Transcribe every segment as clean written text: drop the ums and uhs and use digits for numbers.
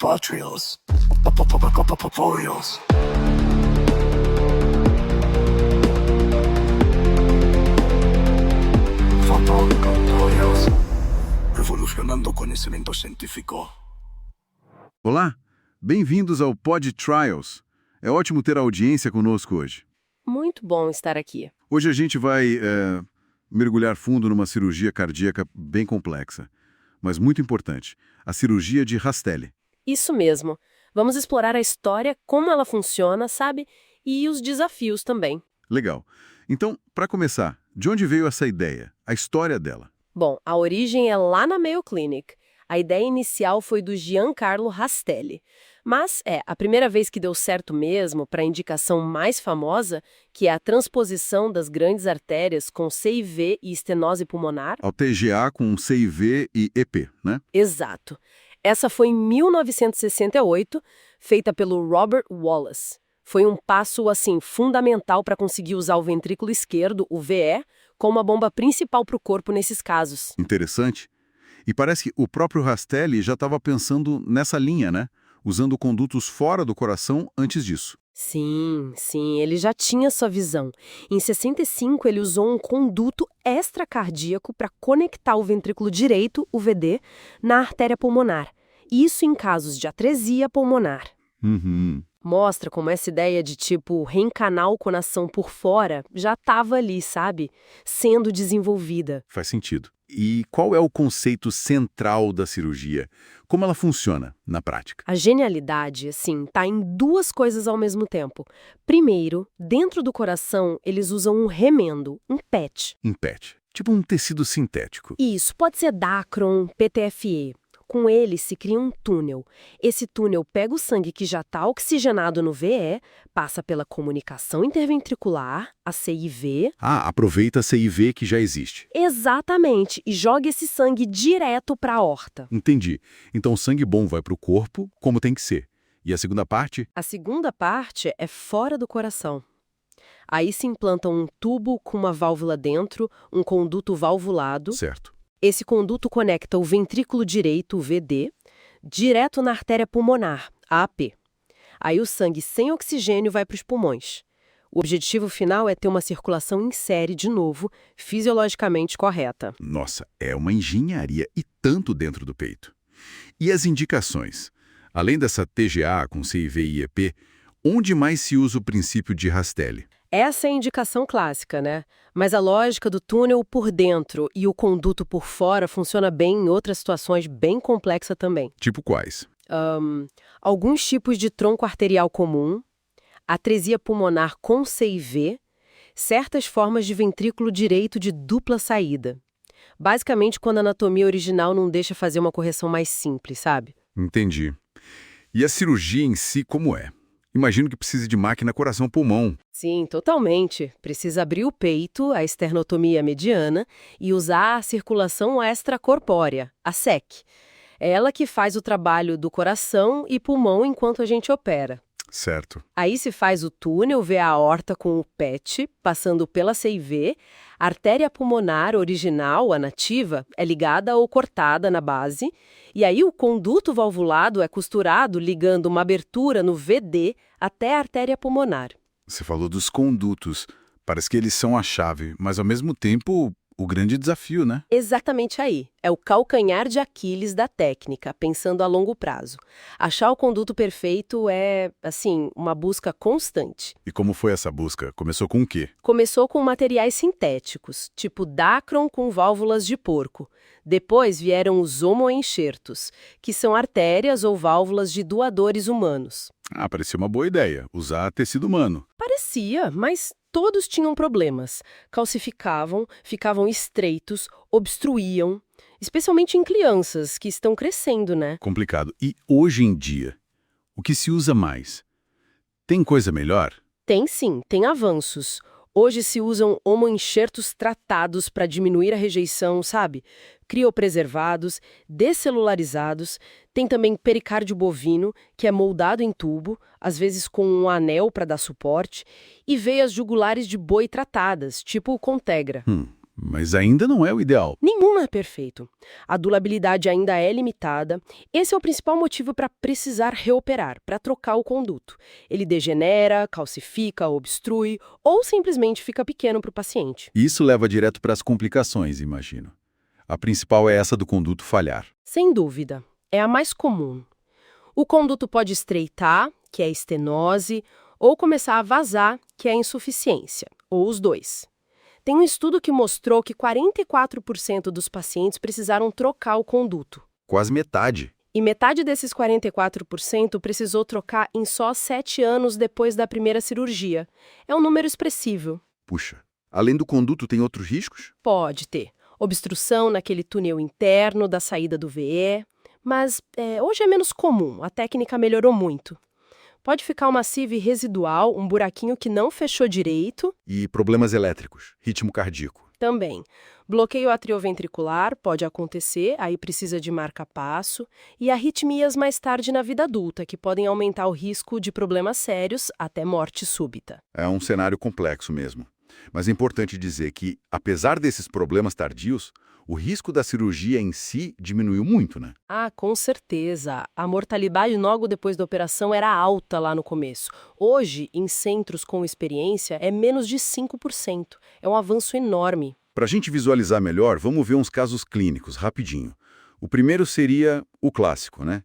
Patrios. Poios. Fotocontroles. Revolucionando conhecimento científico. Olá, bem-vindos ao Pod Trials. É ótimo ter a audiência conosco hoje. Muito bom estar aqui. Hoje a gente vai mergulhar fundo numa cirurgia cardíaca bem complexa, mas muito importante, a cirurgia de Rastelli. Isso mesmo. Vamos explorar a história, como ela funciona, sabe? E os desafios também. Legal. Então, para começar, de onde veio essa ideia, a história dela? Bom, a origem é lá na Mayo Clinic. A ideia inicial foi do Giancarlo Rastelli. Mas a primeira vez que deu certo mesmo para a indicação mais famosa, que é a transposição das grandes artérias com CIV e estenose pulmonar. Ao TGA com CIV e EP, né? Exato. Essa foi em 1968, feita pelo Robert Wallace. Foi um passo, assim, fundamental para conseguir usar o ventrículo esquerdo, o VE, como a bomba principal para o corpo nesses casos. Interessante. E parece que o próprio Rastelli já estava pensando nessa linha, né? Usando condutos fora do coração antes disso. Sim, ele já tinha sua visão. Em 65, ele usou um conduto extracardíaco para conectar o ventrículo direito, o VD, na artéria pulmonar. Isso em casos de atresia pulmonar. Mostra como essa ideia de, reencanar o coração por fora já estava ali, sabe? Sendo desenvolvida. Faz sentido. E qual é o conceito central da cirurgia? Como ela funciona na prática? A genialidade, tá em duas coisas ao mesmo tempo. Primeiro, dentro do coração, eles usam um remendo, um PET. Um PET, tipo um tecido sintético. Isso, pode ser Dacron, PTFE. Com ele se cria um túnel. Esse túnel pega o sangue que já está oxigenado no VE, passa pela comunicação interventricular, a CIV. Aproveita a CIV que já existe. Exatamente, e joga esse sangue direto para a aorta. Entendi. Então o sangue bom vai para o corpo, como tem que ser. E a segunda parte? A segunda parte é fora do coração. Aí se implanta um tubo com uma válvula dentro, um conduto valvulado. Certo. Esse conduto conecta o ventrículo direito, o VD, direto na artéria pulmonar, a AP. Aí o sangue sem oxigênio vai para os pulmões. O objetivo final é ter uma circulação em série, de novo, fisiologicamente correta. Nossa, é uma engenharia e tanto dentro do peito. E as indicações? Além dessa TGA com CIV e EP, onde mais se usa o princípio de Rastelli? Essa é a indicação clássica, né? Mas a lógica do túnel por dentro e o conduto por fora funciona bem em outras situações bem complexas também. Tipo quais? Alguns tipos de tronco arterial comum, atresia pulmonar com CIV, certas formas de ventrículo direito de dupla saída. Basicamente, quando a anatomia original não deixa fazer uma correção mais simples, sabe? Entendi. E a cirurgia em si como é? Imagino que precise de máquina coração-pulmão. Sim, totalmente. Precisa abrir o peito, a esternotomia mediana, e usar a circulação extracorpórea, a SEC. É ela que faz o trabalho do coração e pulmão enquanto a gente opera. Certo. Aí se faz o túnel, vê a aorta com o PET, passando pela CIV, a artéria pulmonar original, a nativa, é ligada ou cortada na base, e aí o conduto valvulado é costurado ligando uma abertura no VD até a artéria pulmonar. Você falou dos condutos. Parece que eles são a chave, mas ao mesmo tempo o grande desafio, né? Exatamente aí. É o calcanhar de Aquiles da técnica, pensando a longo prazo. Achar o conduto perfeito é, uma busca constante. E como foi essa busca? Começou com o quê? Começou com materiais sintéticos, tipo Dacron com válvulas de porco. Depois vieram os homoenxertos, que são artérias ou válvulas de doadores humanos. Parecia uma boa ideia, usar tecido humano. Parecia, mas todos tinham problemas. Calcificavam, ficavam estreitos, obstruíam, especialmente em crianças que estão crescendo, né? Complicado. E hoje em dia, o que se usa mais? Tem coisa melhor? Tem sim, tem avanços. Hoje se usam homoenxertos tratados para diminuir a rejeição, sabe? Criopreservados, descelularizados. Tem também pericárdio bovino, que é moldado em tubo, às vezes com um anel para dar suporte, e veias jugulares de boi tratadas, tipo o Contegra. Mas ainda não é o ideal. Nenhum é perfeito. A durabilidade ainda é limitada. Esse é o principal motivo para precisar reoperar, para trocar o conduto. Ele degenera, calcifica, obstrui ou simplesmente fica pequeno para o paciente. Isso leva direto para as complicações, imagino. A principal é essa do conduto falhar. Sem dúvida, é a mais comum. O conduto pode estreitar, que é estenose, ou começar a vazar, que é insuficiência, ou os dois. Tem um estudo que mostrou que 44% dos pacientes precisaram trocar o conduto. Quase metade. E metade desses 44% precisou trocar em só 7 anos depois da primeira cirurgia. É um número expressivo. Puxa, além do conduto tem outros riscos? Pode ter obstrução naquele túnel interno da saída do VE, mas hoje é menos comum, a técnica melhorou muito. Pode ficar uma CIV residual, um buraquinho que não fechou direito. E problemas elétricos, ritmo cardíaco. Também. Bloqueio atrioventricular pode acontecer, aí precisa de marca-passo. E arritmias mais tarde na vida adulta, que podem aumentar o risco de problemas sérios até morte súbita. É um cenário complexo mesmo. Mas é importante dizer que, apesar desses problemas tardios, o risco da cirurgia em si diminuiu muito, né? Ah, com certeza. A mortalidade logo depois da operação era alta lá no começo. Hoje, em centros com experiência, é menos de 5%. É um avanço enorme. Para a gente visualizar melhor, vamos ver uns casos clínicos, rapidinho. O primeiro seria o clássico, né?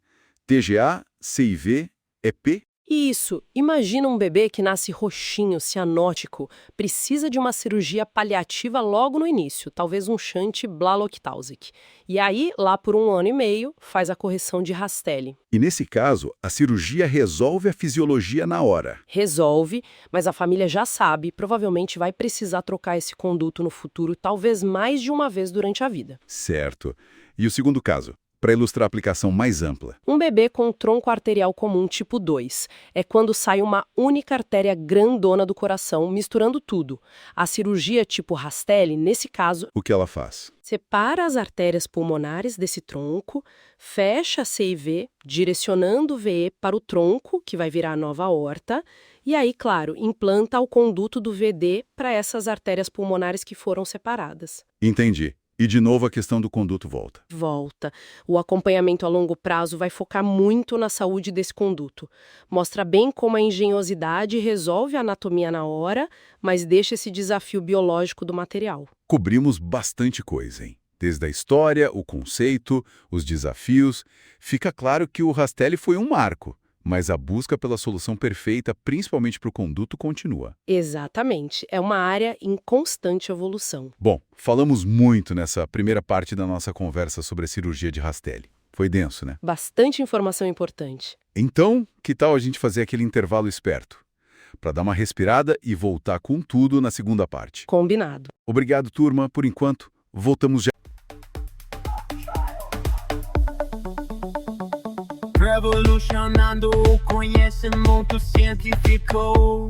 TGA, CIV, EP. Isso. Imagina um bebê que nasce roxinho, cianótico, precisa de uma cirurgia paliativa logo no início, talvez um shunt Blalock-Taussig. E aí, lá por 1 ano e meio, faz a correção de Rastelli. E nesse caso, a cirurgia resolve a fisiologia na hora. Resolve, mas a família já sabe, provavelmente vai precisar trocar esse conduto no futuro, talvez mais de uma vez durante a vida. Certo. E o segundo caso? Para ilustrar a aplicação mais ampla. Um bebê com tronco arterial comum tipo 2 é quando sai uma única artéria grandona do coração, misturando tudo. A cirurgia tipo Rastelli, nesse caso, O que ela faz? separa as artérias pulmonares desse tronco, fecha a CIV, direcionando o VE para o tronco, que vai virar a nova aorta, e aí, claro, implanta o conduto do VD para essas artérias pulmonares que foram separadas. Entendi. E de novo a questão do conduto volta. Volta. O acompanhamento a longo prazo vai focar muito na saúde desse conduto. Mostra bem como a engenhosidade resolve a anatomia na hora, mas deixa esse desafio biológico do material. Cobrimos bastante coisa, hein? Desde a história, o conceito, os desafios. Fica claro que o Rastelli foi um marco, mas a busca pela solução perfeita, principalmente para o conduto, continua. Exatamente. É uma área em constante evolução. Bom, falamos muito nessa primeira parte da nossa conversa sobre a cirurgia de Rastelli. Foi denso, né? Bastante informação importante. Então, que tal a gente fazer aquele intervalo esperto? Para dar uma respirada e voltar com tudo na segunda parte. Combinado. Obrigado, turma. Por enquanto, voltamos já. Revolucionando o conhecimento científico.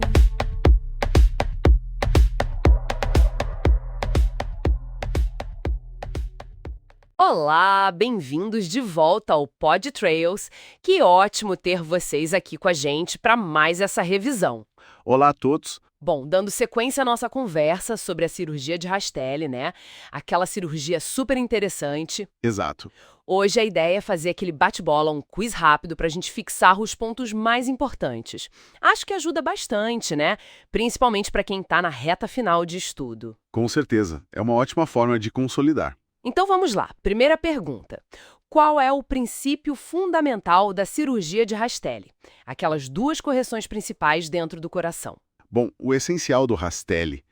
Olá, bem-vindos de volta ao Pod Trails. Que ótimo ter vocês aqui com a gente para mais essa revisão. Olá a todos. Bom, dando sequência à nossa conversa sobre a cirurgia de Rastelli, né? Aquela cirurgia super interessante. Exato. Hoje a ideia é fazer aquele bate-bola, um quiz rápido para a gente fixar os pontos mais importantes. Acho que ajuda bastante, né? Principalmente para quem está na reta final de estudo. Com certeza. É uma ótima forma de consolidar. Então vamos lá. Primeira pergunta. Qual é o princípio fundamental da cirurgia de Rastelli? Aquelas 2 correções principais dentro do coração. Bom, o essencial do Rastelli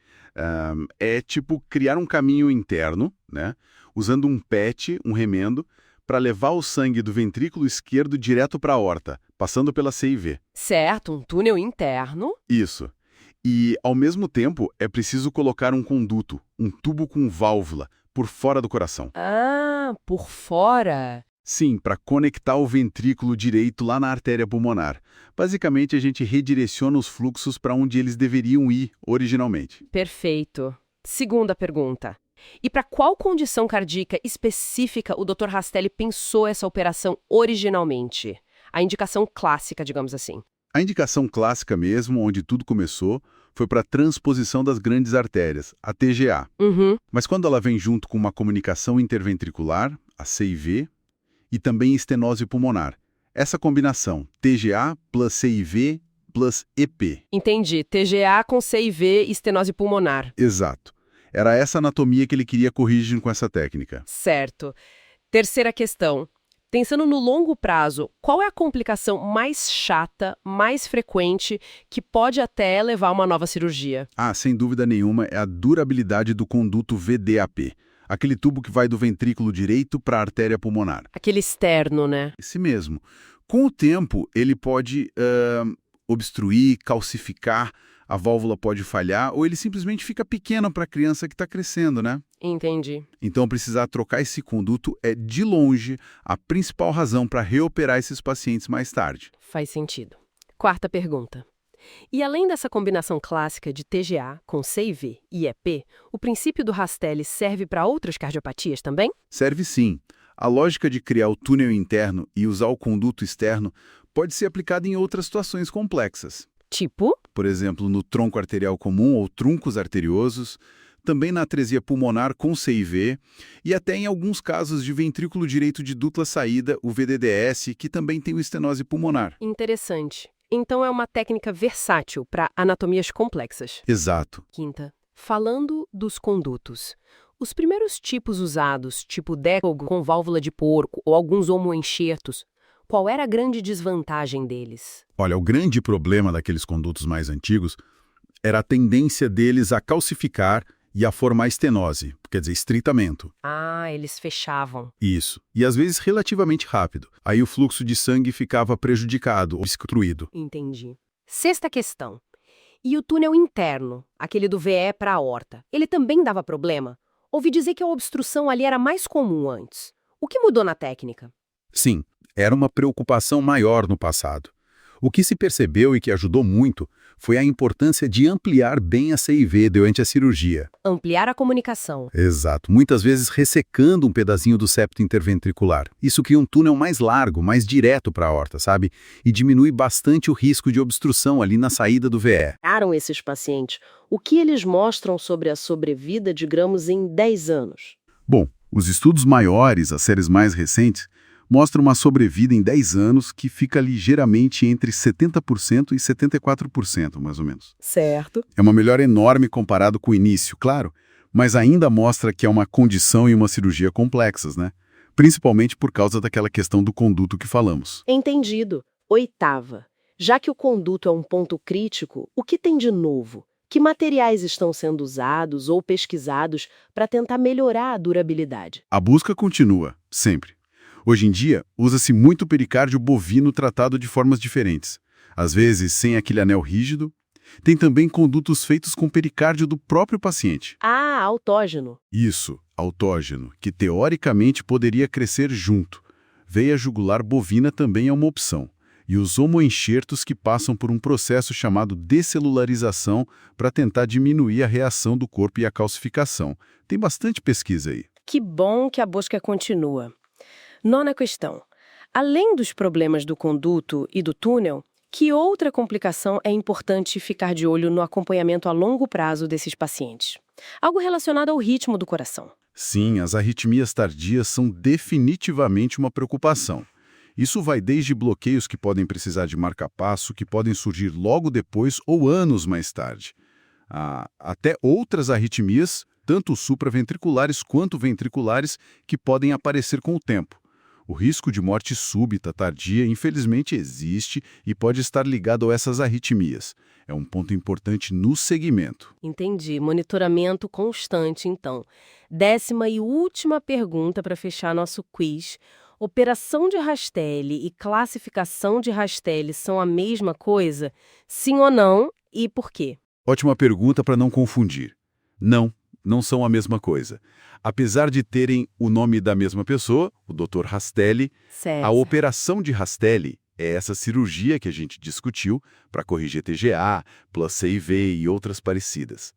é criar um caminho interno, né, usando um PET, um remendo, para levar o sangue do ventrículo esquerdo direto para a aorta, passando pela CIV. Certo, um túnel interno. Isso. E, ao mesmo tempo, é preciso colocar um conduto, um tubo com válvula, por fora do coração. Ah, por fora. Sim, para conectar o ventrículo direito lá na artéria pulmonar. Basicamente, a gente redireciona os fluxos para onde eles deveriam ir originalmente. Perfeito. Segunda pergunta. E para qual condição cardíaca específica o Dr. Rastelli pensou essa operação originalmente? A indicação clássica, digamos assim. A indicação clássica mesmo, onde tudo começou, foi para a transposição das grandes artérias, a TGA. Uhum. Mas quando ela vem junto com uma comunicação interventricular, a CIV, e também estenose pulmonar, essa combinação TGA plus CIV plus EP. Entendi. TGA com CIV e estenose pulmonar. Exato. Era essa anatomia que ele queria corrigir com essa técnica. Certo. Terceira questão. Pensando no longo prazo, qual é a complicação mais chata, mais frequente, que pode até levar a uma nova cirurgia? Ah, sem dúvida nenhuma, é a durabilidade do conduto VDAP, aquele tubo que vai do ventrículo direito para a artéria pulmonar. Aquele externo, né? Esse mesmo. Com o tempo, ele pode obstruir, calcificar, a válvula pode falhar, ou ele simplesmente fica pequeno para a criança que está crescendo, né? Entendi. Então, precisar trocar esse conduto é, de longe, a principal razão para reoperar esses pacientes mais tarde. Faz sentido. Quarta pergunta. E além dessa combinação clássica de TGA com CIV e EP, o princípio do Rastelli serve para outras cardiopatias também? Serve sim. A lógica de criar o túnel interno e usar o conduto externo pode ser aplicada em outras situações complexas. Tipo? Por exemplo, no tronco arterial comum ou truncos arteriosos, também na atresia pulmonar com CIV e até em alguns casos de ventrículo direito de dupla saída, o VDDS, que também tem o estenose pulmonar. Interessante. Então é uma técnica versátil para anatomias complexas. Exato. Quinta. Falando dos condutos. Os primeiros tipos usados, tipo décogo com válvula de porco ou alguns homoenxertos, qual era a grande desvantagem deles? Olha, o grande problema daqueles condutos mais antigos era a tendência deles a calcificar e a formar estenose, quer dizer, estritamento. Ah, eles fechavam. Isso. E às vezes relativamente rápido. Aí o fluxo de sangue ficava prejudicado ou obstruído. Entendi. Sexta questão. E o túnel interno, aquele do VE para a aorta, ele também dava problema? Ouvi dizer que a obstrução ali era mais comum antes. O que mudou na técnica? Sim, era uma preocupação maior no passado. O que se percebeu e que ajudou muito foi a importância de ampliar bem a CIV durante a cirurgia. Ampliar a comunicação. Exato, muitas vezes ressecando um pedacinho do septo interventricular. Isso cria um túnel mais largo, mais direto para a aorta, sabe? E diminui bastante o risco de obstrução ali na saída do VE. Esses pacientes, o que eles mostram sobre a sobrevida, digamos, em 10 anos? Bom, os estudos maiores, as séries mais recentes, mostram uma sobrevida em 10 anos que fica ligeiramente entre 70% e 74%, mais ou menos. Certo. É uma melhora enorme comparado com o início, claro, mas ainda mostra que é uma condição e uma cirurgia complexas, né? Principalmente por causa daquela questão do conduto que falamos. Entendido. Oitava. Já que o conduto é um ponto crítico, o que tem de novo? Que materiais estão sendo usados ou pesquisados para tentar melhorar a durabilidade? A busca continua, sempre. Hoje em dia, usa-se muito pericárdio bovino tratado de formas diferentes. Às vezes, sem aquele anel rígido. Tem também condutos feitos com pericárdio do próprio paciente. Ah, autógeno. Isso, autógeno, que teoricamente poderia crescer junto. Veia jugular bovina também é uma opção. E os homoenxertos que passam por um processo chamado descelularização para tentar diminuir a reação do corpo e a calcificação. Tem bastante pesquisa aí. Que bom que a busca continua. Nona questão. Além dos problemas do conduto e do túnel, que outra complicação é importante ficar de olho no acompanhamento a longo prazo desses pacientes? Algo relacionado ao ritmo do coração. Sim, as arritmias tardias são definitivamente uma preocupação. Isso vai desde bloqueios que podem precisar de marca-passo, que podem surgir logo depois ou anos mais tarde, até outras arritmias, tanto supraventriculares quanto ventriculares, que podem aparecer com o tempo. O risco de morte súbita tardia, infelizmente, existe e pode estar ligado a essas arritmias. É um ponto importante no segmento. Entendi. Monitoramento constante, então. 10ª e última pergunta para fechar nosso quiz. Operação de Rastelli e classificação de Rastelli são a mesma coisa? Sim ou não? E por quê? Ótima pergunta para não confundir. Não são a mesma coisa. Apesar de terem o nome da mesma pessoa, o Dr. Rastelli, Certo. a operação de Rastelli é essa cirurgia que a gente discutiu para corrigir TGA, plus CIV e outras parecidas.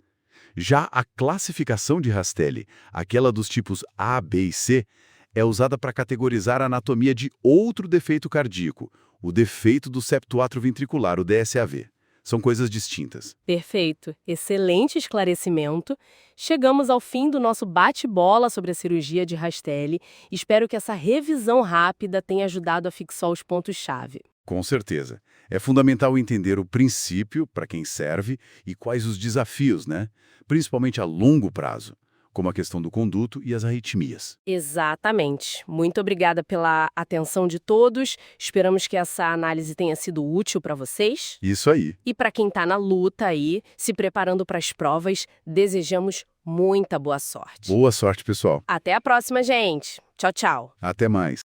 Já a classificação de Rastelli, aquela dos tipos A, B e C, é usada para categorizar a anatomia de outro defeito cardíaco, o defeito do septo atrioventricular, o DSAV. São coisas distintas. Perfeito. Excelente esclarecimento. Chegamos ao fim do nosso bate-bola sobre a cirurgia de Rastelli. Espero que essa revisão rápida tenha ajudado a fixar os pontos-chave. Com certeza. É fundamental entender o princípio, para quem serve, e quais os desafios, né? Principalmente a longo prazo, como a questão do conduto e as arritmias. Exatamente. Muito obrigada pela atenção de todos. Esperamos que essa análise tenha sido útil para vocês. Isso aí. E para quem está na luta aí, se preparando para as provas, desejamos muita boa sorte. Boa sorte, pessoal. Até a próxima, gente. Tchau, tchau. Até mais.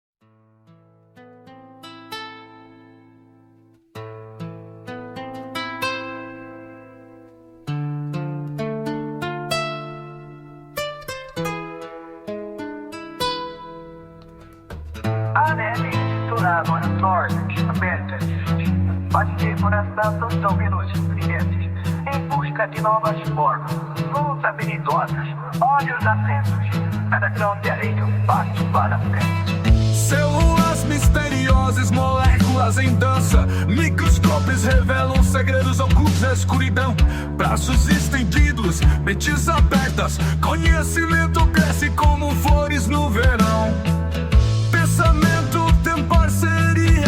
A neve misturada nas sortes abertas. Passei por estações tão minutos em busca de novas formas, mãos habilidosas, olhos atentos. Cada grão de areia um passo para frente. Células misteriosas, moléculas em dança. Microscópios revelam segredos ocultos da escuridão. Braços estendidos, mentes abertas. Conhecimento cresce como flores no verão. Pensamento tem parceria,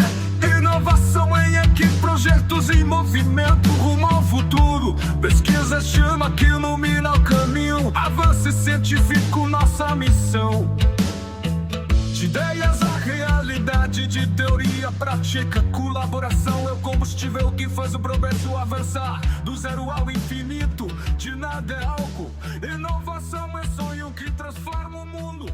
inovação em equipe, projetos em movimento rumo ao futuro. Pesquisa chama que ilumina o caminho. Avanço científico, nossa missão. De ideias à realidade, de teoria à prática. Colaboração é o combustível que faz o progresso avançar. Do zero ao infinito, de nada é algo. Inovação é sonho que transforma o mundo.